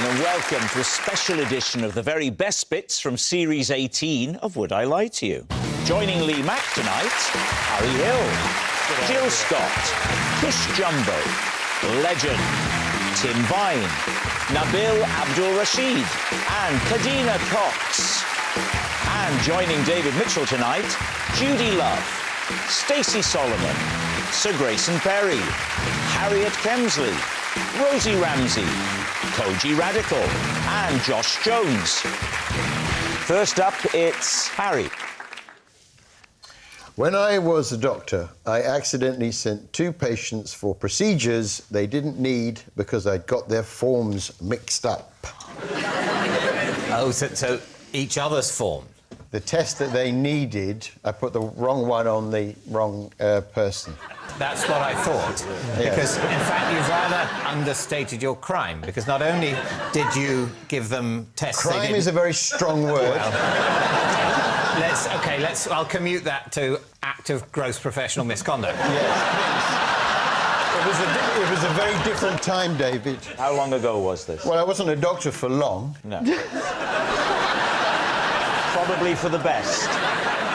and welcome to a special edition of the very best bits from Series 18 of Would I Lie to You? Joining Lee Mack tonight, Harry Hill, Jill Scott, Kish Jumbo, Legend, Tim Vine, Nabil Abdul Rashid and Kadina Cox. And joining David Mitchell tonight, Judy Love, Stacey Solomon, Sir Grayson Perry, Harriet Kemsley, Rosie Ramsey, Koji Radical and Josh Jones. First up, it's Harry. When I was a doctor, I accidentally sent 2 patients for procedures they didn't need because I'd got their forms mixed up. Oh, so each other's form? The test that they needed, I put the wrong one on the wrong person. That's what I thought. Yeah. Because, in fact, you've rather understated your crime, because not only did you give them tests... Crime is a very strong word. Well, I'll commute that to act of gross professional misconduct. Yeah. It was a very different time, David. How long ago was this? Well, I wasn't a doctor for long. No. Probably for the best.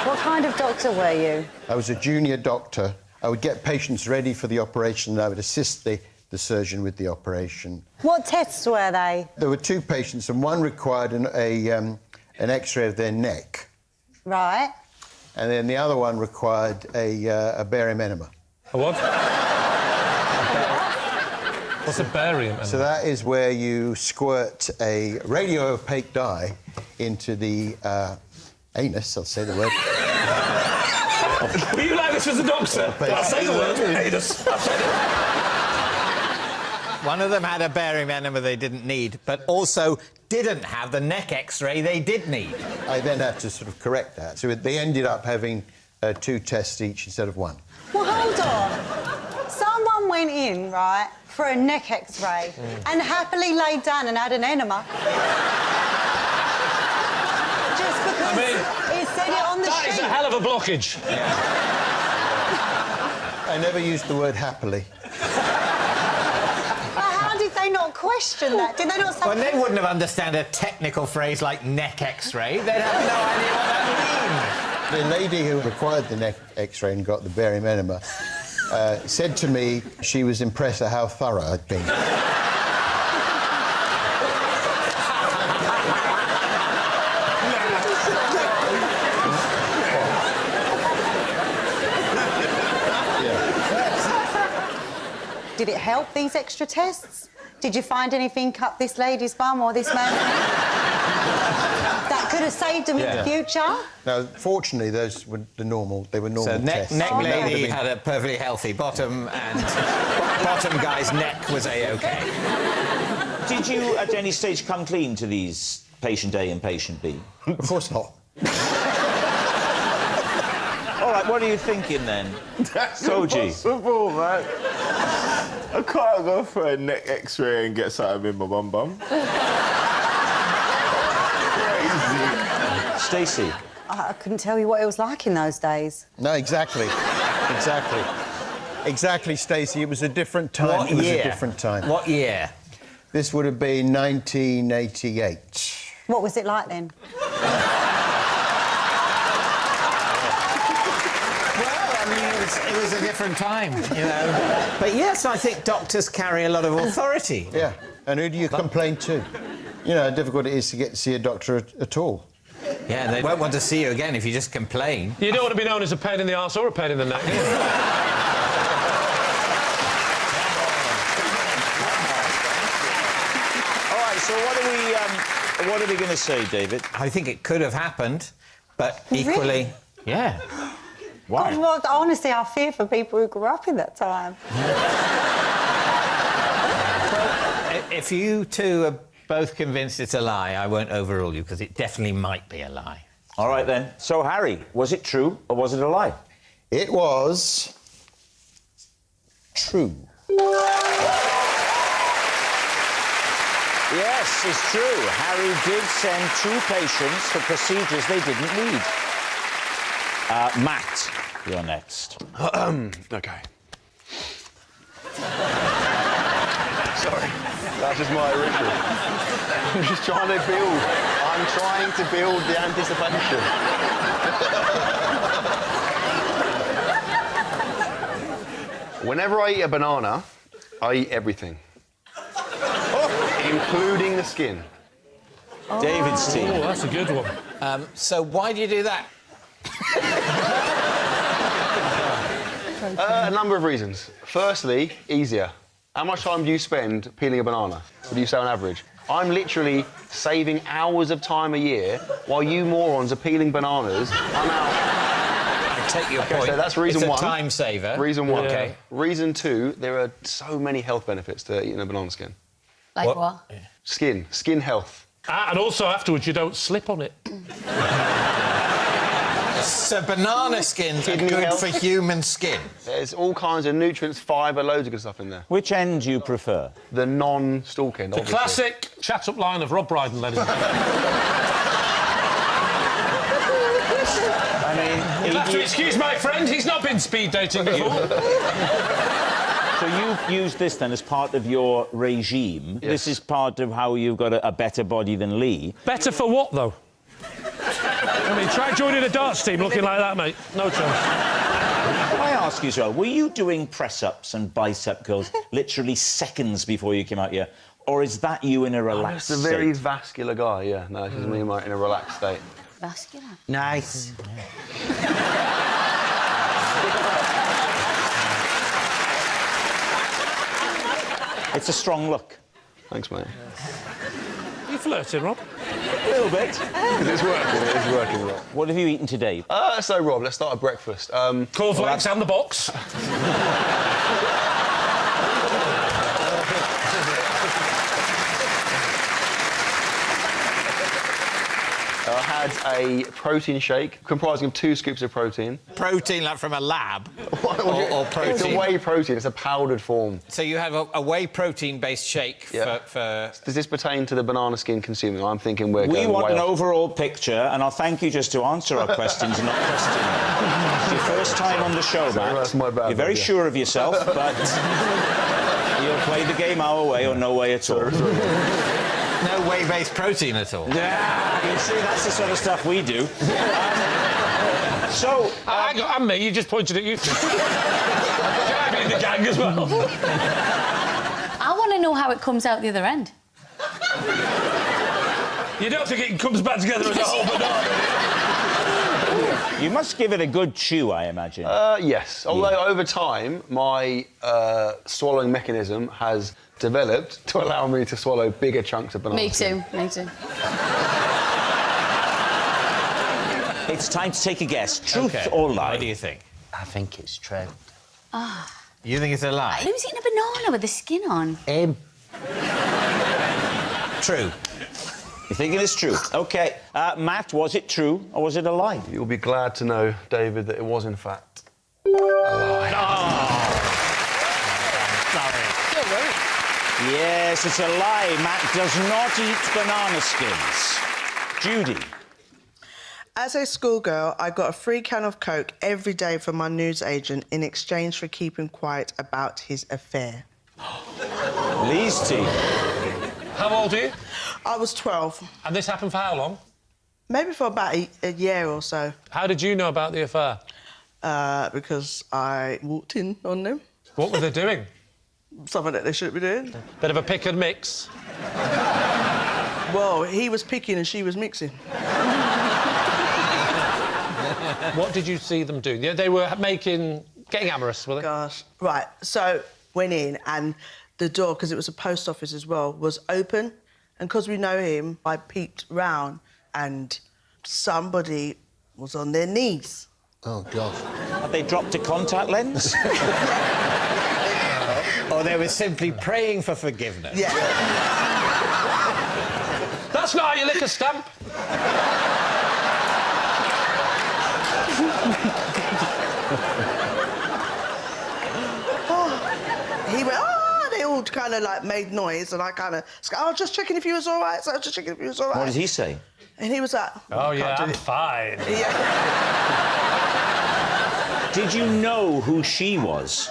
What kind of doctor were you? I was a junior doctor. I would get patients ready for the operation and I would assist the surgeon with the operation. What tests were they? There were 2 patients and one required an X-ray of their neck. Right. And then the other one required a barium enema. A what? What's a barium enema? So that is where you squirt a radio-opaque dye into the anus, I'll say the word. Were you like this as a doctor? I'll say the word. Anus. One of them had a barium enema they didn't need, but also didn't have the neck X-ray they did need. I then had to sort of correct that. So they ended up having 2 tests each instead of 1. Well, hold on. Someone went in, right, for a neck X-ray and happily laid down and had an enema. Just because it said it on the sheet. That is a hell of a blockage. I never used the word happily. How did they not question that? Did they not say... Well, they wouldn't have understood a technical phrase like neck X-ray. They'd have no idea what that means. The lady who required the neck X-ray and got the barium enema said to me she was impressed at how thorough I'd been. Did it help, these extra tests? Did you find anything up this lady's bum or this man? That could have saved them in the future? Now, fortunately, those were normal tests. So neck lady had a perfectly healthy bottom, and bottom guy's neck was A-OK. Did you, at any stage, come clean to these patient A and patient B? Of course not. All right, what are you thinking, then? That's Koji. impossible, man. I can't go for a neck X-ray and get something in my bum. Crazy. Stacey. I couldn't tell you what it was like in those days. No, exactly. Exactly, Stacey. It was a different time. What year? It was a different time. What year? This would have been 1988. What was it like then? It was a different time, you know. But yes, I think doctors carry a lot of authority. Yeah, and who do you complain to? You know how difficult it is to get to see a doctor at all. Yeah, they won't want to see you again if you just complain. You don't want to be known as a pain in the arse or a pain in the neck, do you? All right, so what are we going to say, David? I think it could have happened, but equally... Really? Yeah. Why? Well, honestly, I fear for people who grew up in that time. Well, if you two are both convinced it's a lie, I won't overrule you, because it definitely might be a lie. All right, then. So, Harry, was it true or was it a lie? It was... true. Yes, it's true. Harry did send 2 patients for procedures they didn't need. Matt, you're next. OK. Sorry. That's just my ritual. I'm just trying to build. I'm trying to build the anticipation. Whenever I eat a banana, I eat everything. Including the skin. David's team. Oh, that's a good one. So why do you do that? A number of reasons. Firstly, easier. How much time do you spend peeling a banana? What do you say on average? I'm literally saving hours of time a year while you morons are peeling bananas. I'm out. I take your point. So that's reason it's one. a time saver. Reason one. Yeah. Okay. Reason two, there are so many health benefits to eating a banana skin. Like what? Skin health. And also afterwards, you don't slip on it. So banana skins are Kidney good health. for human skin. There's all kinds of nutrients, fibre, loads of good stuff in there. Which end do you prefer? The non-stalk end, The obviously. classic chat-up line of Rob Brydon, ladies and gentlemen. I mean, You'll have to excuse my friend, he's not been speed dating before. so you've used this then as part of your regime. Yes. This is part of how you've got a better body than Lee. Better for what, though? I mean, try joining a darts team looking like that, mate. No chance. Can I ask you as well, were you doing press-ups and bicep curls literally seconds before you came out here? Or is that you in a relaxed It's a very state? vascular guy, yeah. No, this is me in a relaxed state. Vascular. Nice. It's a strong look. Thanks, mate. You flirting, Rob? A little bit. It's working, Rob. What have you eaten today? So, Rob, let's start at breakfast. Cornflakes and the box. I had a protein shake comprising of 2 scoops of protein. Protein, like from a lab? or It's protein? a whey protein. It's a powdered form. So you have a whey protein-based shake Yeah. for... Does this pertain to the banana skin consuming? I'm thinking we're We going want way an off. overall picture, and I'll thank you just to answer our questions and not question them. It's your first time on the show, Matt. that's my bad, You're very yeah. sure of yourself, but you'll play the game our way or no way at all. No whey-based protein at all? Yeah, you see, that's the sort of stuff we do. I'm me, you just pointed at you. Can I be in the gang as well? I want to know how it comes out the other end. You don't think it comes back together as a whole banana? You must give it a good chew, I imagine. Yes. Although over time, my swallowing mechanism has developed to allow me to swallow bigger chunks of banana. Me too, me too. It's time to take a guess. Truth Okay. or lie? What do you think? I think it's true. You think it's a lie? Who's eating a banana with the skin on? Him. True. You thinking it's true? OK. Matt, was it true or was it a lie? You'll be glad to know, David, that it was in fact. Yes, it's a lie. Matt does not eat banana skins. Judy. As a schoolgirl, I got a free can of Coke every day from my newsagent in exchange for keeping quiet about his affair. Lee's team. How old are you? I was 12, And this happened for how long? maybe for about a year or so, How did you know about the affair? because I walked in on them. What were they doing? Something that they shouldn't be doing. Bit of a pick and mix. Well, he was picking and she was mixing. What did you see them do? They were getting amorous, were they? Gosh. Right, so went in and the door, because it was a post office as well, was open. And because we know him, I peeped round and somebody was on their knees. Oh, God. Have they dropped a contact lens? Or they were simply praying for forgiveness? Yeah. That's not how you lick a stamp. He went, oh, they all kind of like made noise, and I kind of, oh, just checking if you was all right. So I was just checking if you was all right. What did he say? And he was like, Oh, yeah, can't I'm do it. fine. Yeah. Did you know who she was?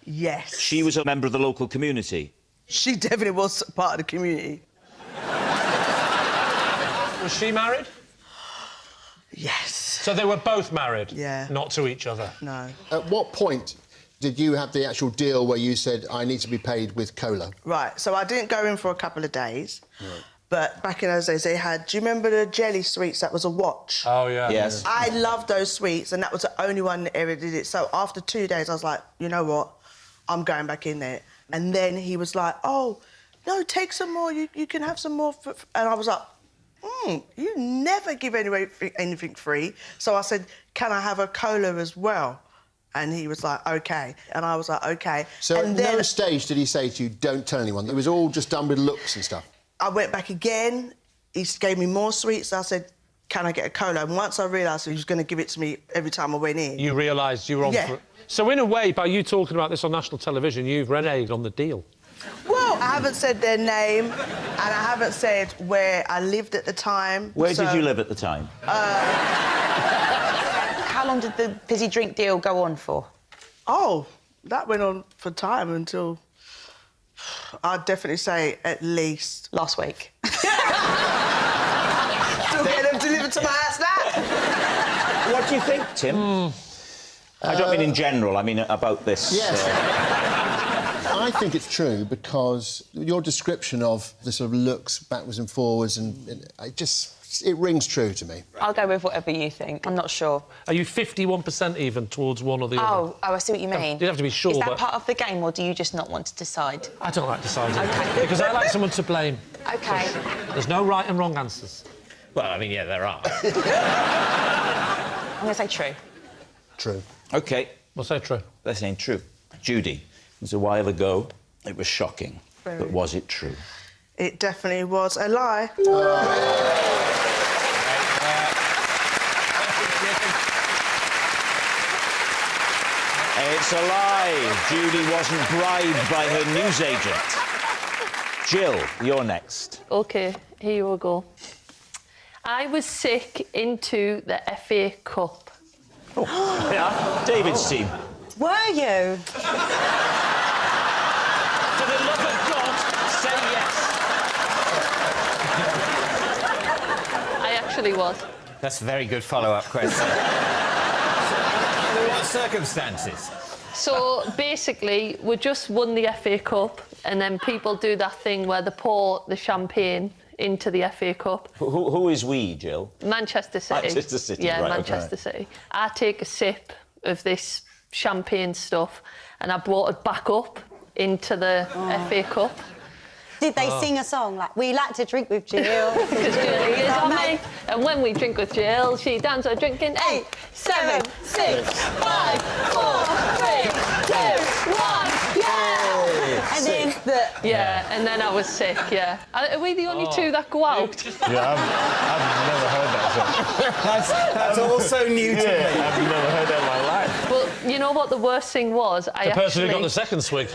Yes. She was a member of the local community. She definitely was part of the community. Was she married? Yes. So they were both married? Yeah. Not to each other? No. At what point did you have the actual deal where you said, I need to be paid with cola? Right, so I didn't go in for a couple of days. Right. But back in those days, they had... Do you remember the jelly sweets that was a watch? Oh, yeah. Yes. I loved those sweets, and that was the only one that ever did it. So after 2 days, I was like, you know what? I'm going back in there. And then he was like, oh, no, take some more. You can have some more. And I was like, you never give anything free. So I said, can I have a cola as well? And he was like, OK. And I was like, OK. So and at then no stage did he say to you, don't tell anyone? It was all just done with looks and stuff? I went back again. He gave me more sweets. I said, can I get a cola? And once I realised he was going to give it to me every time I went in... You realised you were on... Yeah. So, in a way, by you talking about this on national television, you've reneged on the deal. Well, I haven't said their name, and I haven't said where I lived at the time. Where did you live at the time? How long did the fizzy drink deal go on for? Oh, that went on for time until... I'd definitely say at least... Last week. Still get them delivered to my house now. What do you think, Tim? I don't mean in general, I mean about this. Yes. I think it's true because your description of the sort of looks backwards and forwards and it rings true to me. I'll go with whatever you think. I'm not sure. Are you 51% even towards one or the other? Oh, I see what you mean. You don't have to be sure, Is that but... part of the game, or do you just not want to decide? I don't like deciding. OK. Because I like someone to blame. OK. There's no right and wrong answers. Well, I mean, yeah, there are. I'm going to say true. True. OK. We'll say true. That's ain't true. Judy, it was a while ago. It was shocking. Very. But was it true? It definitely was a lie. It's a lie. Judy wasn't bribed by her newsagent. Jill, you're next. OK, here we go. I was sick into the FA Cup. Oh, yeah. David's team. Were you? For the love of God, say yes. I actually was. That's a very good follow-up question. Under what circumstances? So, basically, we just won the FA Cup, and then people do that thing where they pour the champagne into the FA Cup. Who is we, Jill? Manchester City. Manchester City, yeah, right, Manchester City. I take a sip of this champagne stuff, and I brought it back up into the FA Cup. Did they sing a song like, we like to drink with Jill? Because Jill is on me. And when we drink with Jill, she dance her drinking 8, 7, 6, 5, 4, 3, 2, 1, yeah! And then yeah, and then I was sick, yeah. Are we the only two that go out? Yeah, I've never heard that song. That's also new to me. I've never heard that in my life. Well, you know what the worst thing was? The person who got the second swig.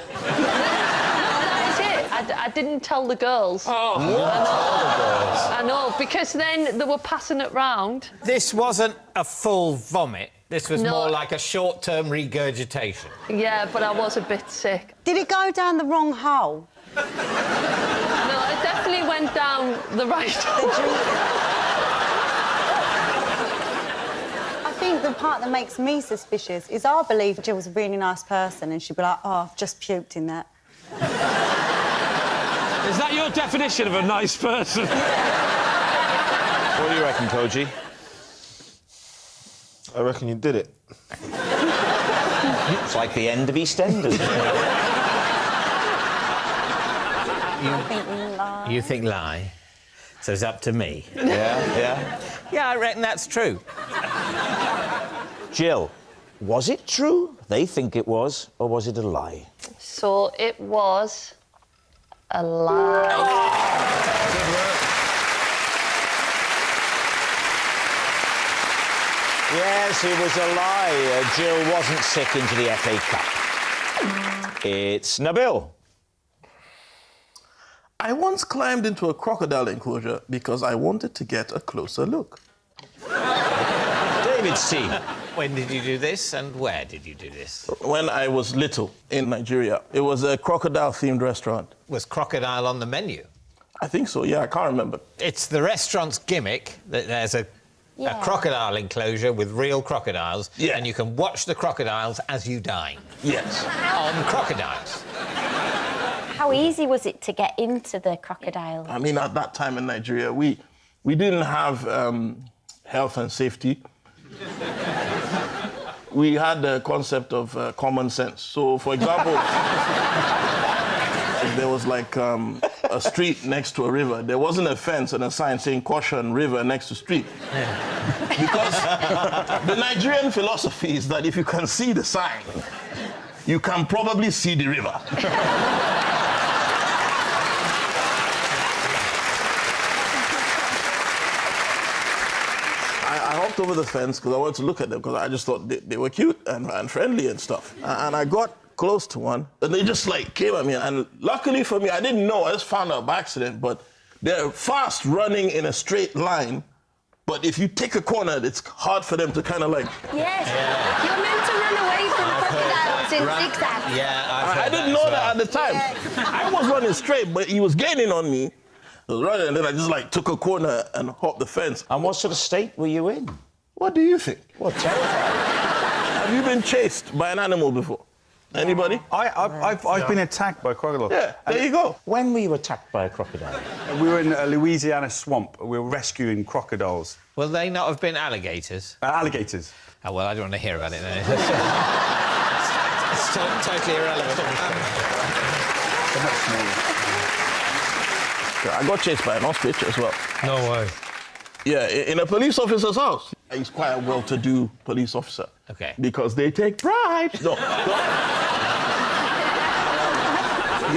I didn't tell the girls. Oh. I know, because then they were passing it round. This wasn't a full vomit. This was No. more like a short-term regurgitation. Yeah, but I was a bit sick. Did it go down the wrong hole? No, it definitely went down the right hole. I think the part that makes me suspicious is I believe Jill's a really nice person and she'd be like, oh, I've just puked in that. Is that your definition of a nice person? What do you reckon, Koji? I reckon you did it. It's like the end of EastEnders. You think lie? So it's up to me. Yeah. Yeah, I reckon that's true. Jill, was it true? They think it was, or was it a lie? So it was a lie. Yes, it was a lie. Jill wasn't sick into the FA Cup. It's Nabil. I once climbed into a crocodile enclosure because I wanted to get a closer look. David's team. When did you do this, and where did you do this? When I was little in Nigeria, it was a crocodile-themed restaurant. Was crocodile on the menu? I think so, yeah, I can't remember. It's the restaurant's gimmick that there's a crocodile enclosure with real crocodiles, and you can watch the crocodiles as you dine. Yes. On crocodiles. How easy was it to get into the crocodile? I mean, at that time in Nigeria, we didn't have health and safety. We had the concept of common sense. So, for example, if there was like a street next to a river, there wasn't a fence and a sign saying caution, river next to street. Because the Nigerian philosophy is that if you can see the sign, you can probably see the river. I hopped over the fence because I wanted to look at them because I just thought they were cute and friendly and stuff. And I got close to one and they just like came at me. And luckily for me, I didn't know. I just found out by accident. But they're fast running in a straight line. But if you take a corner, it's hard for them to kind of like... Yes. Yeah. You're meant to run away from crocodiles in zigzags. Yeah, I didn't know that at the time. I was running straight, but he was gaining on me. I was running, and then I just like took a corner and hopped the fence. And what sort of state were you in? What do you think? Well, terrified. Have you been chased by an animal before? Anybody? I've been attacked by a crocodile. Yeah, there you go. When were you attacked by a crocodile? We were in a Louisiana swamp. We were rescuing crocodiles. Will they not have been alligators? Alligators. Oh, well, I don't want to hear about it then. It's totally irrelevant. They're much smaller. I got chased by an ostrich as well. No way. Yeah, in a police officer's house. He's quite a well-to-do police officer. Okay. Because they take pride. No. He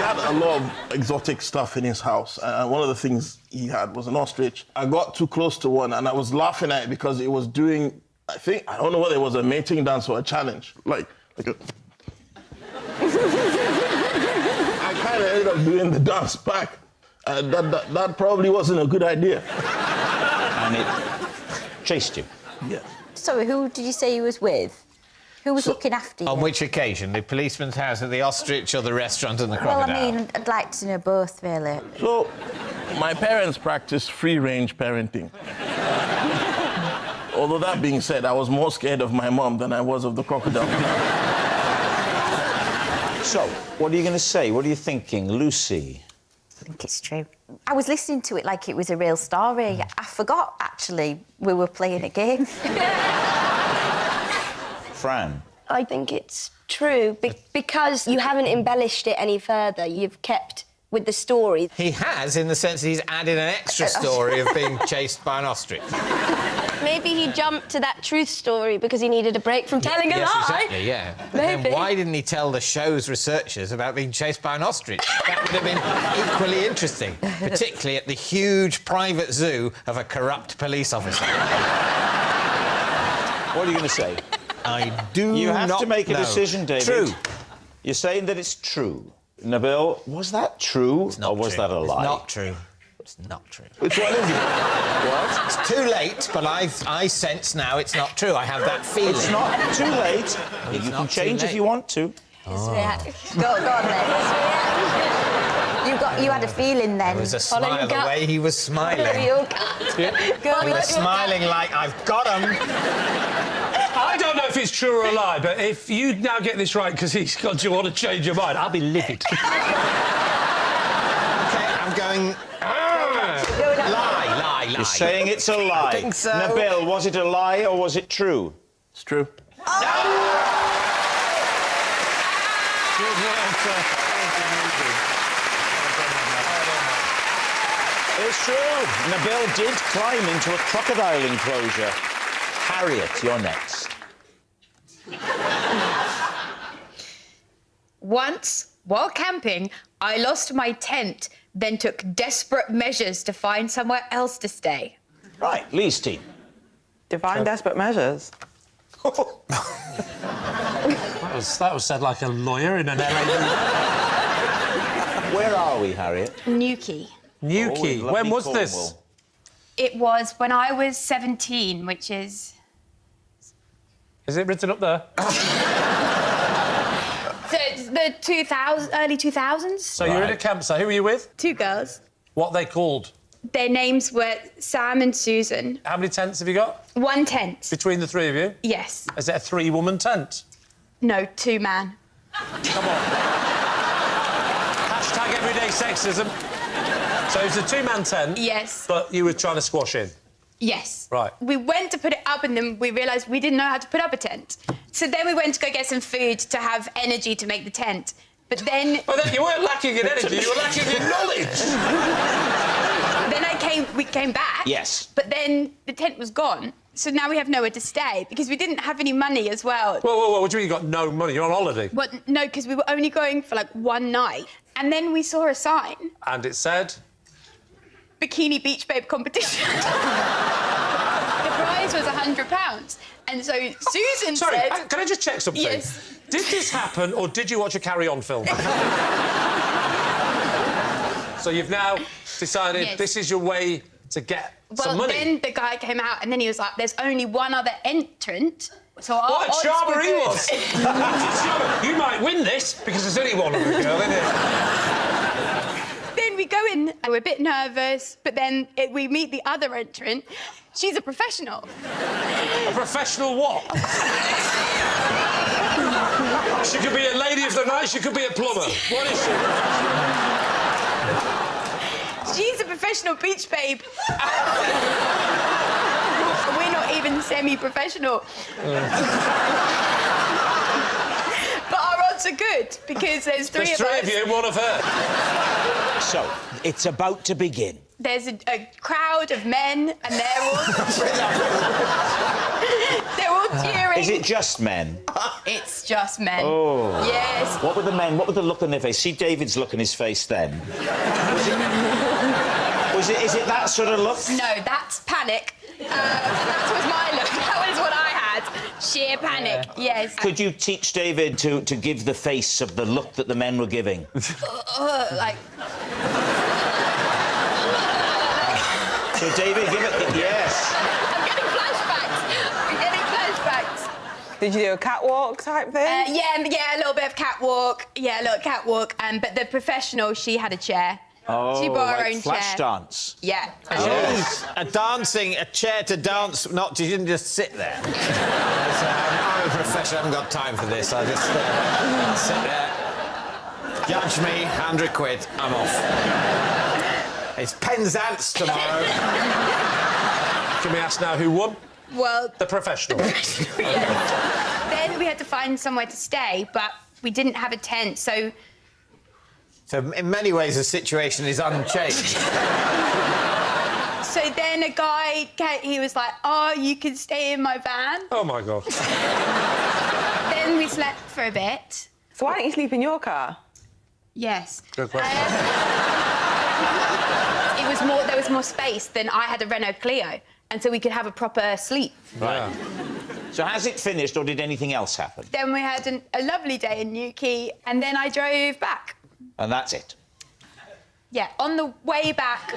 had a lot of exotic stuff in his house, and one of the things he had was an ostrich. I got too close to one, and I was laughing at it because it was doing, I don't know whether it was a mating dance or a challenge. Like a... I kind of ended up doing the dance back. That probably wasn't a good idea. And it chased you? Yeah. Sorry, who did you say you was with? Who was looking after you? On which occasion? The policeman's house at the ostrich or the restaurant and the crocodile? Well, I mean, I'd like to know both, really. So, my parents practiced free-range parenting. Although that being said, I was more scared of my mom than I was of the crocodile. So, what are you going to say? What are you thinking, Lucy? I think it's true. I was listening to it like it was a real story. I forgot, actually, we were playing a game. Fran? I think it's true, because you haven't embellished it any further. You've kept with the story. He has, in the sense that he's added an extra story of being chased by an ostrich. Maybe he jumped to that truth story because he needed a break from telling a lie. Yes, exactly, yeah. But Maybe. then why didn't he tell the show's researchers about being chased by an ostrich? That would have been equally interesting, particularly at the huge private zoo of a corrupt police officer. What are you going to say? I do not know. You have to make a decision, David. True. You're saying that it's true. Nabil, was that true or was that a lie? It's not true. It's not true. Which one is it? What? It's too late, but I sense now it's not true. I have that feeling. It's not too late. You can change if you want to. Go on then. You had a feeling then. There was a smile the way he was smiling. He was smiling like, I've got him. I don't know if it's true or a lie, but if you now get this right because he's got you want to change your mind, I'll be livid. OK, I'm going... Lie. You're saying it's a lie. I think so. Nabil, was it a lie or was it true? It's true. It's true. Nabil did climb into a crocodile enclosure. Harriet, you're next. Once, while camping, I lost my tent, then took desperate measures to find somewhere else to stay. Right, Lee's team. Define desperate measures. That was said like a lawyer in an LA. Where are we, Harriet? Newquay. Newquay. Oh, when was Cornwall. It was when I was 17, which is Is it written up there? The early 2000s. So you're in a campsite. Who were you with? 2 girls. What are they called? Their names were Sam and Susan. How many tents have you got? 1 tent. Between the 3 of you? Yes. Is it a 3-woman tent? No, 2-man. Come on. Hashtag everyday sexism. So it's a 2-man tent. Yes. But you were trying to squash in. Yes. Right. We went to put it up and then we realised we didn't know how to put up a tent. So then we went to go get some food to have energy to make the tent. But then... Well, then you weren't lacking in energy, you were lacking in knowledge. Then we came back. Yes. But then the tent was gone. So now we have nowhere to stay because we didn't have any money as well. Whoa, what do you mean you got no money? You're on holiday. Well, no, because we were only going for, like, 1 night. And then we saw a sign. And it said? Bikini Beach Babe competition. The prize was £100. And so Susan Sorry, said... can I just check something? Yes. Did this happen or did you watch a Carry On film? So you've now decided Yes. this is your way to get some money? Well, then the guy came out and then he was like, there's only 1 other entrant. So our What a odds charmer were he good. was! You might win this because there's only 1 other girl, isn't it? Then we go in and we're a bit nervous, but then we meet the other entrant. She's a professional. A professional what? She could be a lady of the night, she could be a plumber. What is she? She's a professional beach babe. We're not even semi-professional. But our odds are good because there's 3 of us. There's 3 of you and 1 of her. So, it's about to begin. There's a crowd of men and they're all... they're all cheering. Is it just men? It's just men. Oh. Yes. What were the men? What were the look on their face? See David's look on his face then. Is it that sort of look? No, that's panic. That was my look. That was what I had. Sheer panic, yes. Could you teach David to give the face of the look that the men were giving? Like... So, David, give it... Yes. I'm getting flashbacks. Did you do a catwalk type thing? Yeah, a little bit of catwalk. Yeah, a little catwalk. But the professional, she had a chair. Oh, she brought her like own flash chair. dance. Yeah. Yes. A chair to dance, not you didn't just sit there. I'm a professional, I haven't got time for this. I just sit there. Judge me, £100, I'm off. It's Penzance tomorrow. Can we ask now who won? Well... The professional. Yeah. Then we had to find somewhere to stay, but we didn't have a tent, so... So, in many ways, the situation is unchanged. So then a guy, he was like, oh, you can stay in my van. Oh, my God. Then we slept for a bit. So why don't you sleep in your car? Yes. Good question. There was more space than I had a Renault Clio, and so we could have a proper sleep. Right. So has it finished, or did anything else happen? Then we had a lovely day in Newquay, and then I drove back. And that's it? Yeah, on the way back,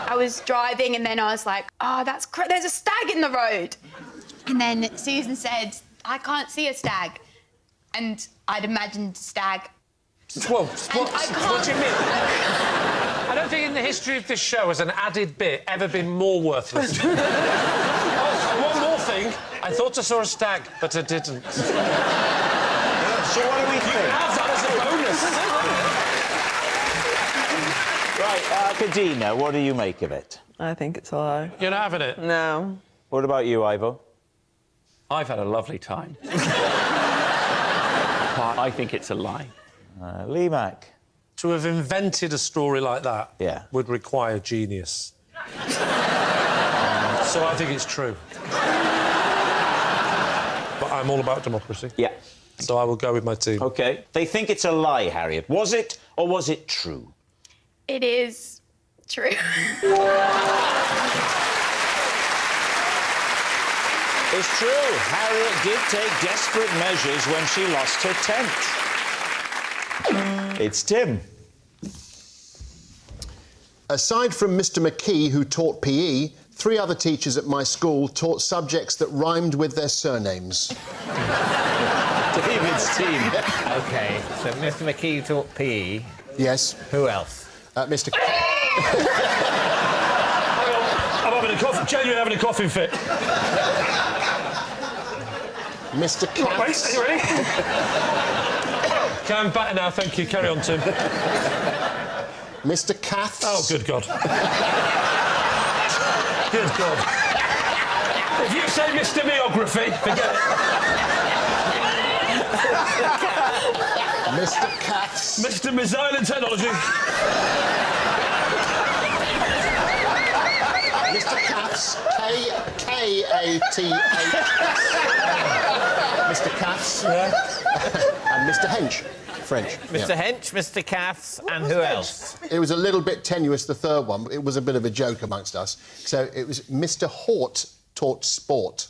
I was driving, and then I was like, oh, there's a stag in the road. And then Susan said, I can't see a stag. And I'd imagined a stag. Whoa, what do you mean? I don't think in the history of this show has an added bit ever been more worthless. Oh, one more thing. I thought I saw a stag, but I didn't. So what do we think? Have that as a bonus. Right, Kadina, what do you make of it? I think it's a lie. You're not having it? No. What about you, Ivo? I've had a lovely time. I think it's a lie. Lee Mack? To have invented a story like that would require genius. So I think it's true. But I'm all about democracy. Yeah. So I will go with my team. OK. They think it's a lie, Harriet. Was it, or was it true? It is true. It's true. Harriet did take desperate measures when she lost her tent. It's Tim. Aside from Mr. McKee, who taught PE, 3 other teachers at my school taught subjects that rhymed with their surnames. David's team. OK, so Mr McKee taught PE. Yes. Who else? Mr. I'm having a cough. Genuinely having a coughing fit. Mr. Katz. Wait, are you ready? Okay, I'm better now, thank you. Carry on, Tim. Mr. Katz. Oh, good God. Good God. If you say Mr. Meography, forget it. Mr. Katz. Mr. Missile and Technology. Mr. Katz. K-A-T-H. Mr. Katz. Yeah. And Mr. Hench. French. Mr. Hench, Mr. Caths, and who else? It was a little bit tenuous, the third one. It was a bit of a joke amongst us. So it was Mr. Hort taught sport.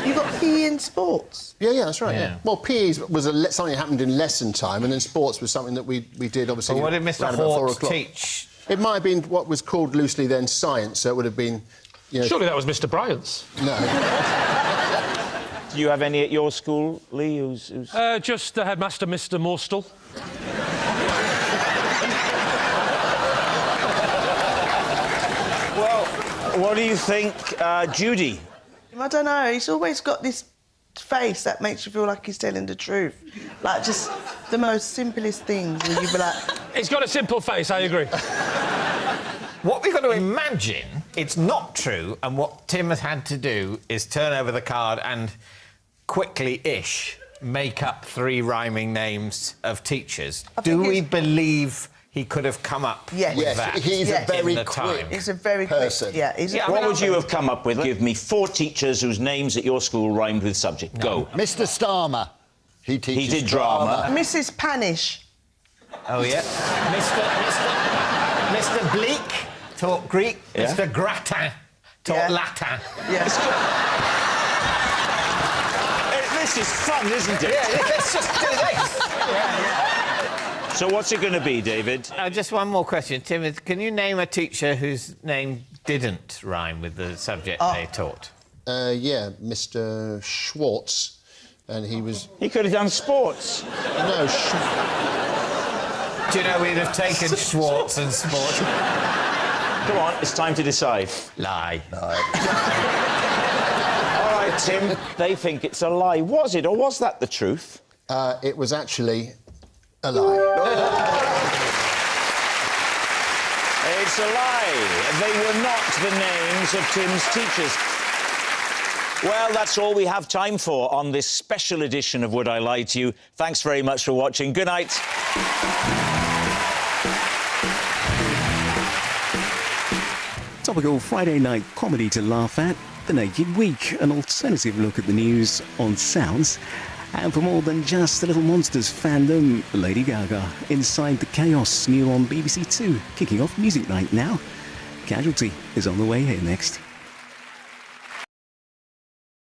You got PE in sports? Yeah, that's right. Yeah. Well, PE was something that happened in lesson time, and then sports was something that we did, obviously. Well, what did Mr. around about 4 Hort o'clock. teach? It might have been what was called loosely then science, so it would have been... You know, surely that was Mr. Bryant's. No. Do you have any at your school, Lee? Just the headmaster, Mr. Morstel. Well, what do you think, Judy? I don't know. He's always got this face that makes you feel like he's telling the truth. Like, just the most simplest things where you'd be like... He's got a simple face, I agree. What we've got to imagine, it's not true, and what Tim has had to do is turn over the card and quickly-ish make up 3 rhyming names of teachers. Do we believe he could have come up with that? He's a very quick He's a very person. Quick... What would you have come up with? Give me 4 teachers whose names at your school rhymed with subject. Go. Mr. Starmer. He teaches He did drama. Mrs. Panish. Oh, yeah. Mr. Bleak taught Greek. Yeah. Mr. Gratin taught Latin. Yes. This is fun, isn't it? Yeah, let's just do this. So what's it going to be, David? Just one more question. Tim, can you name a teacher whose name didn't rhyme with the subject they taught? Yeah, Mr. Schwartz. And he was... He could have done sports. No, Do you know we'd have taken Schwartz and sport? Come on, it's time to decide. Lie. All right, Tim, they think it's a lie. Was it, or was that the truth? It was actually a lie. It's a lie. They were not the names of Tim's teachers. Well, that's all we have time for on this special edition of Would I Lie to You? Thanks very much for watching. Good night. Topical Friday night comedy to laugh at, The Naked Week, an alternative look at the news on Sounds. And for more than just the Little Monsters fandom, Lady Gaga, Inside the Chaos, new on BBC Two, kicking off music night now. Casualty is on the way here next.